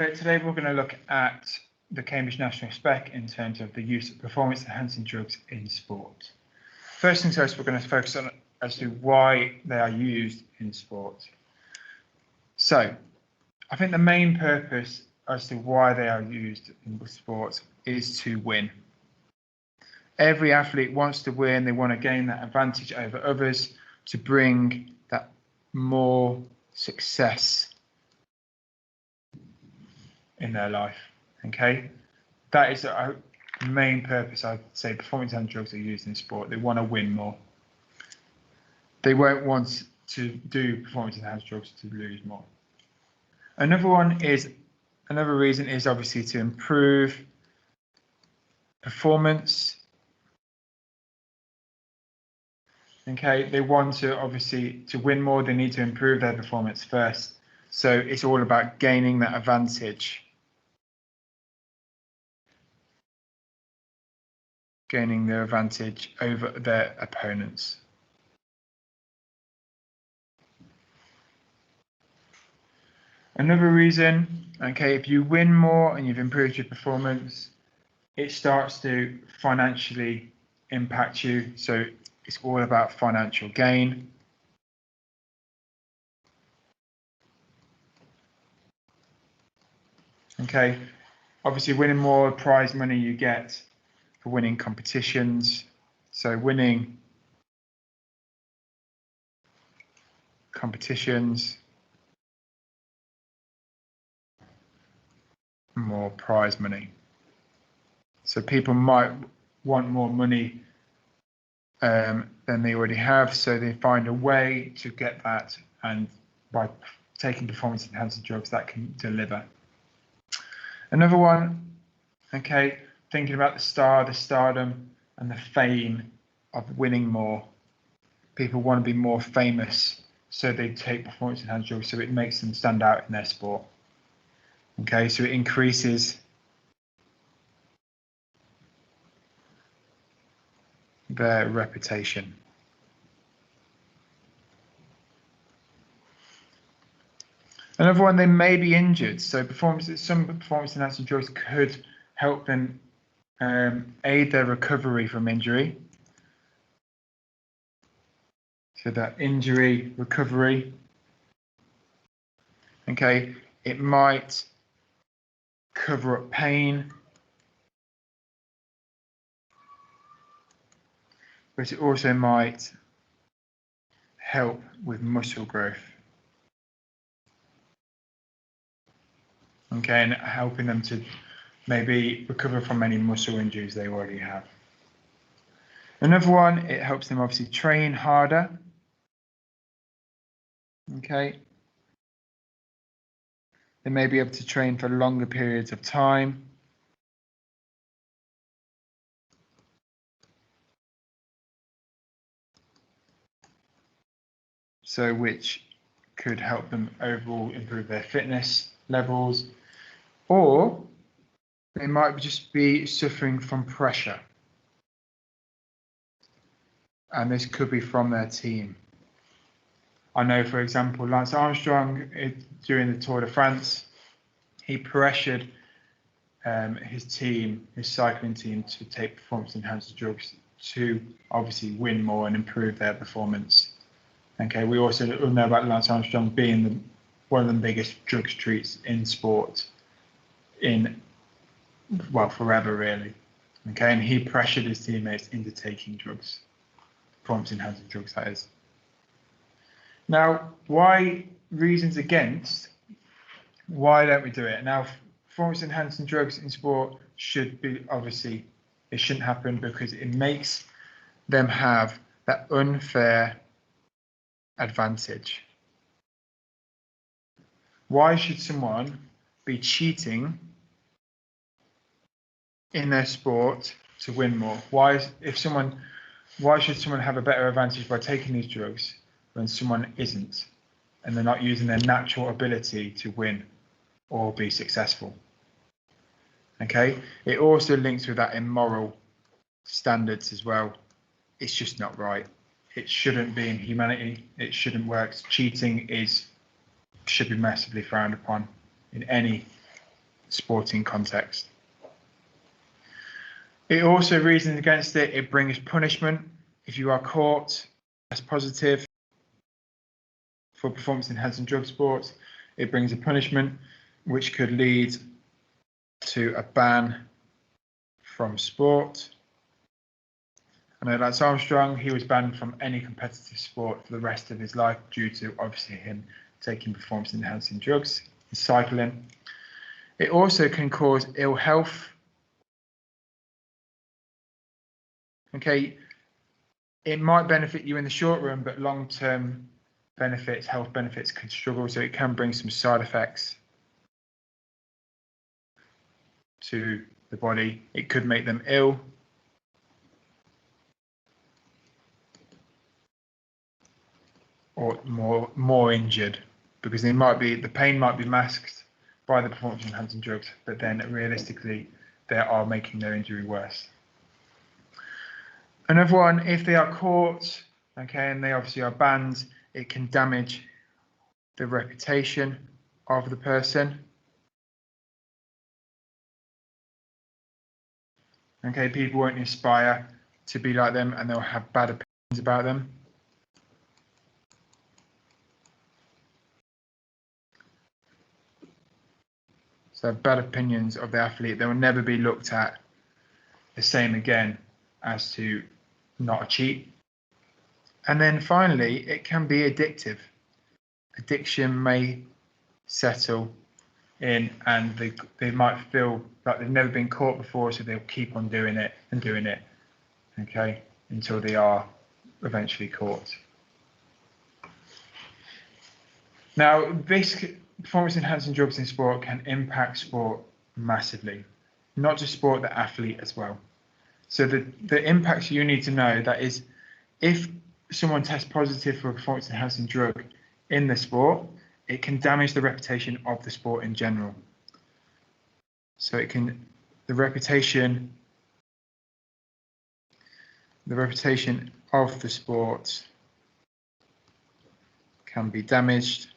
Today we're going to look at the Cambridge National Spec in terms of the use of performance-enhancing drugs in sport. First things first, we're going to focus on as to why they are used in sport. So, I think the main purpose as to why they are used in sport is to win. Every athlete wants to win. They want to gain that advantage over others to bring that more success in their life. Okay, that is the main purpose. I'd say performance-enhancing drugs are used in sport. They want to win more. They won't want to do performance-enhancing drugs to lose more. Another reason is obviously to improve performance. Okay, they want to obviously to win more. They need to improve their performance first. So it's all about gaining that advantage. Gaining their advantage over their opponents. Another reason, okay, if you win more and you've improved your performance, it starts to financially impact you. So it's all about financial gain. Okay, obviously winning more prize money you get for winning competitions. So winning competitions, more prize money. So people might want more money than they already have, so they find a way to get that, and by taking performance-enhancing drugs that can deliver. Another one, okay, thinking about the stardom and the fame of winning more. People want to be more famous, so they take performance-enhancing drugs, so it makes them stand out in their sport. Okay, so it increases their reputation. Another one, they may be injured, so some performance-enhancing drugs could help them aid their recovery from injury. So that injury recovery. Okay, it might cover up pain, but it also might help with muscle growth. Okay, and helping them to maybe recover from any muscle injuries they already have. Another one, it helps them obviously train harder. Okay. They may be able to train for longer periods of time. So which could help them overall improve their fitness levels, or they might just be suffering from pressure. And this could be from their team. I know, for example, Lance Armstrong, during the Tour de France, he pressured his team, his cycling team, to take performance-enhancing drugs to obviously win more and improve their performance. Okay, we also know about Lance Armstrong being one of the biggest drugs treats in sport forever really. Okay, and he pressured his teammates into taking drugs, performance-enhancing drugs, that is. Now, why reasons against? Why don't we do it? Now, performance-enhancing drugs in sport should be, obviously, it shouldn't happen because it makes them have that unfair advantage. Why should someone be cheating in their sport to win more? Why should someone have a better advantage by taking these drugs when someone isn't, and they're not using their natural ability to win or be successful? Okay, it also links with that immoral standards as well. It's just not right. It shouldn't be in humanity. It shouldn't work. Cheating should be massively frowned upon in any sporting context. It also reasons against it. It brings punishment if you are caught as positive for performance-enhancing drug sports. It brings a punishment which could lead to a ban from sport. I know Lance Armstrong, he was banned from any competitive sport for the rest of his life due to obviously him taking performance-enhancing drugs in cycling. It also can cause ill health. Okay, it might benefit you in the short run, but long-term benefits, health benefits could struggle, so it can bring some side effects to the body. It could make them ill. Or more injured, because the pain might be masked by the performance enhancing drugs, but then realistically they are making their injury worse. Another one, if they are caught, okay, and they obviously are banned, it can damage the reputation of the person. Okay, people won't aspire to be like them, and they'll have bad opinions about them. So bad opinions of the athlete, they will never be looked at the same again as to not a cheat. And then finally, it can be addictive. Addiction may settle in, and they might feel like they've never been caught before, so they'll keep on doing it and doing it, okay, until they are eventually caught. Now, this performance enhancing drugs in sport can impact sport massively, not just sport, the athlete as well. So the impacts you need to know, that is, if someone tests positive for a performance enhancing drug in the sport, it can damage the reputation of the sport in general. So the reputation of the sport can be damaged.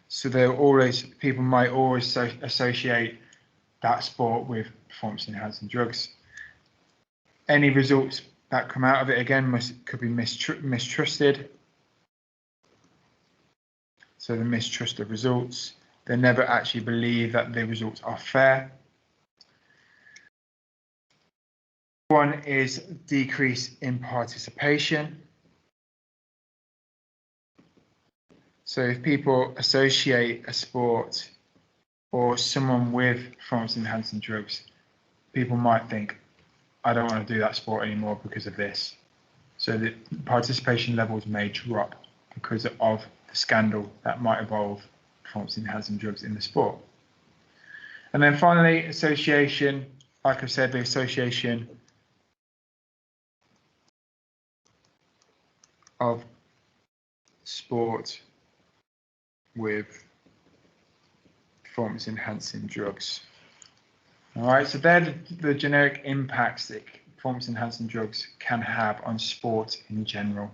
So people might always associate that sport with performance enhancing drugs. Any results that come out of it again could be mistrusted. So the mistrust of results, they never actually believe that the results are fair. One is decrease in participation. So if people associate a sport or someone with performance enhancing drugs, people might think, I don't want to do that sport anymore because of this. So the participation levels may drop because of the scandal that might involve performance enhancing drugs in the sport. And then finally, association, like I said, the association of sport with performance enhancing drugs. All right, so they're the generic impacts that performance enhancing drugs can have on sport in general,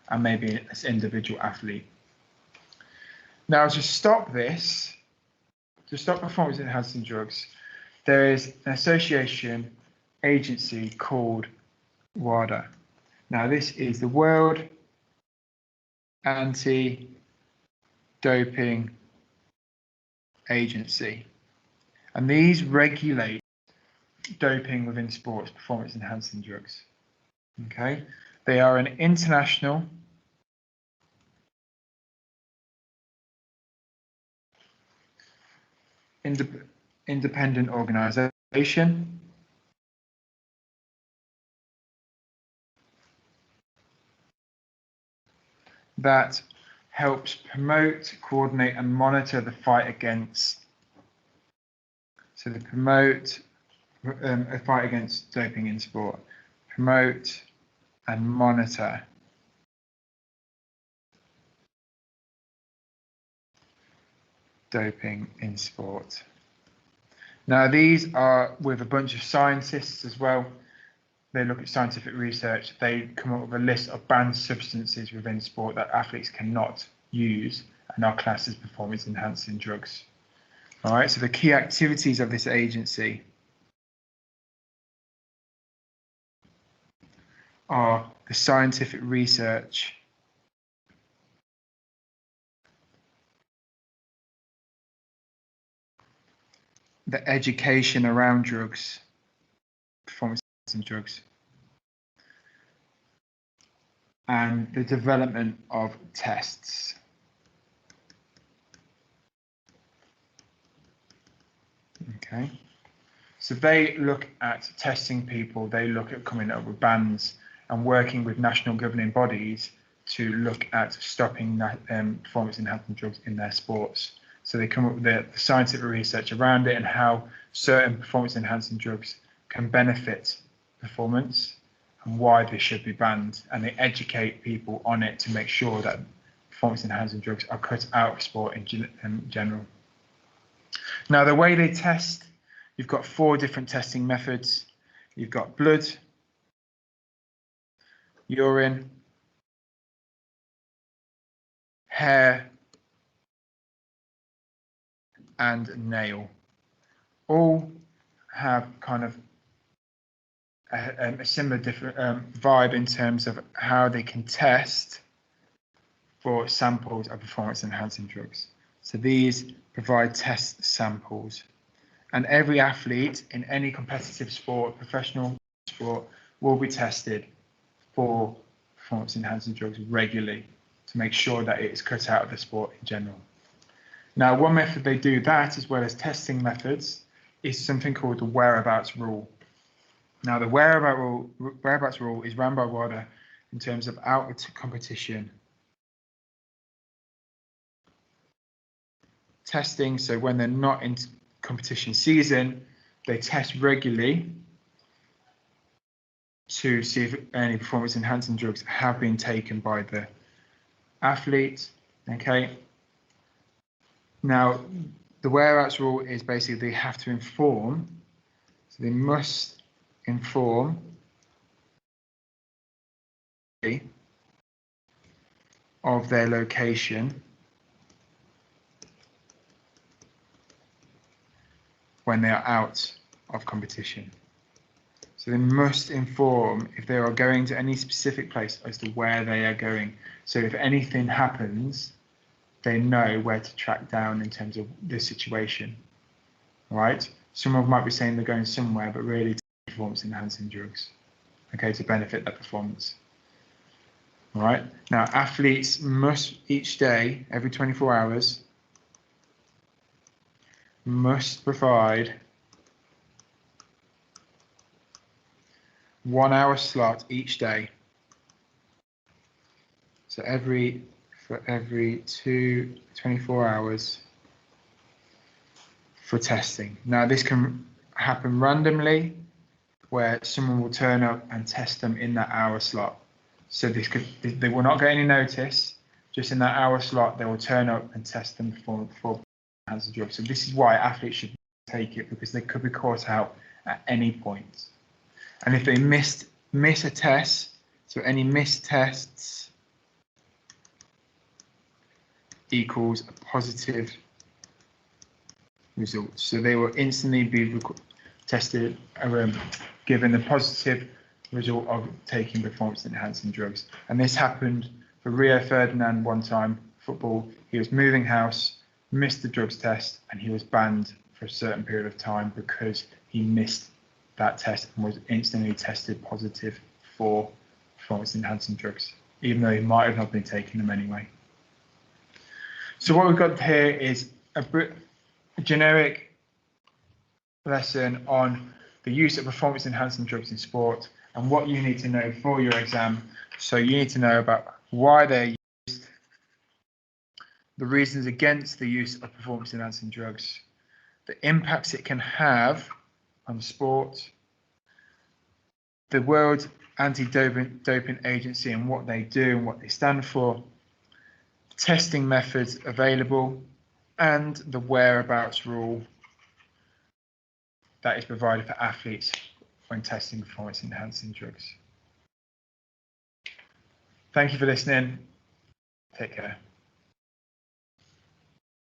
and maybe as an individual athlete. Now, to stop performance enhancing drugs, there is an association agency called WADA. Now, this is the World Anti-Doping Agency, and these regulate doping within sports, performance enhancing drugs. Okay, they are an international independent organization that helps promote, coordinate, and monitor the fight against. So they promote a fight against doping in sport, promote and monitor doping in sport. Now, these are with a bunch of scientists as well. They look at scientific research. They come up with a list of banned substances within sport that athletes cannot use and are classed as performance enhancing drugs. All right, so the key activities of this agency are the scientific research, the education around drugs, performance enhancing drugs, and the development of tests. Okay, so they look at testing people, they look at coming up with bans and working with national governing bodies to look at stopping performance enhancing drugs in their sports. So they come up with the scientific research around it and how certain performance enhancing drugs can benefit performance and why they should be banned, and they educate people on it to make sure that performance enhancing drugs are cut out of sport in general. Now, the way they test, you've got 4 different testing methods. You've got blood, urine, hair, and nail. All have kind of a similar different vibe in terms of how they can test for samples of performance enhancing drugs. So these provide test samples, and every athlete in any competitive sport, professional sport, will be tested for performance enhancing drugs regularly to make sure that it is cut out of the sport in general. Now, one method they do that, as well as testing methods, is something called the whereabouts rule. Now, the whereabouts rule is run by WADA in terms of out of competition testing. So when they're not in competition season, they test regularly to see if any performance enhancing drugs have been taken by the athlete. Okay. Now, the whereabouts rule is basically they have to inform, so they must inform of their location when they are out of competition. So they must inform if they are going to any specific place as to where they are going. So if anything happens, they know where to track down in terms of the situation. All right? Someone might be saying they're going somewhere, but really to performance enhancing drugs, okay, to benefit their performance. All right? Now, athletes must each day, every 24 hours, must provide 1 hour slot each day. So for every 24 hours for testing. Now, this can happen randomly, where someone will turn up and test them in that hour slot. So they will not get any notice. Just in that hour slot, they will turn up and test them for enhancing drugs. So this is why athletes should take it, because they could be caught out at any point. And if they miss a test, so any missed tests equals a positive result. So they will instantly be tested, given the positive result of taking performance enhancing drugs. And this happened for Rio Ferdinand one time, football. He was moving house, missed the drugs test, and he was banned for a certain period of time because he missed that test and was instantly tested positive for performance enhancing drugs, even though he might have not been taking them anyway. So what we've got here is a generic lesson on the use of performance enhancing drugs in sport and what you need to know for your exam. So you need to know about why they're used, the reasons against the use of performance enhancing drugs, the impacts it can have on sport, the World Anti-Doping Agency and what they do and what they stand for, testing methods available, and the whereabouts rule that is provided for athletes when testing performance enhancing drugs. Thank you for listening. Take care.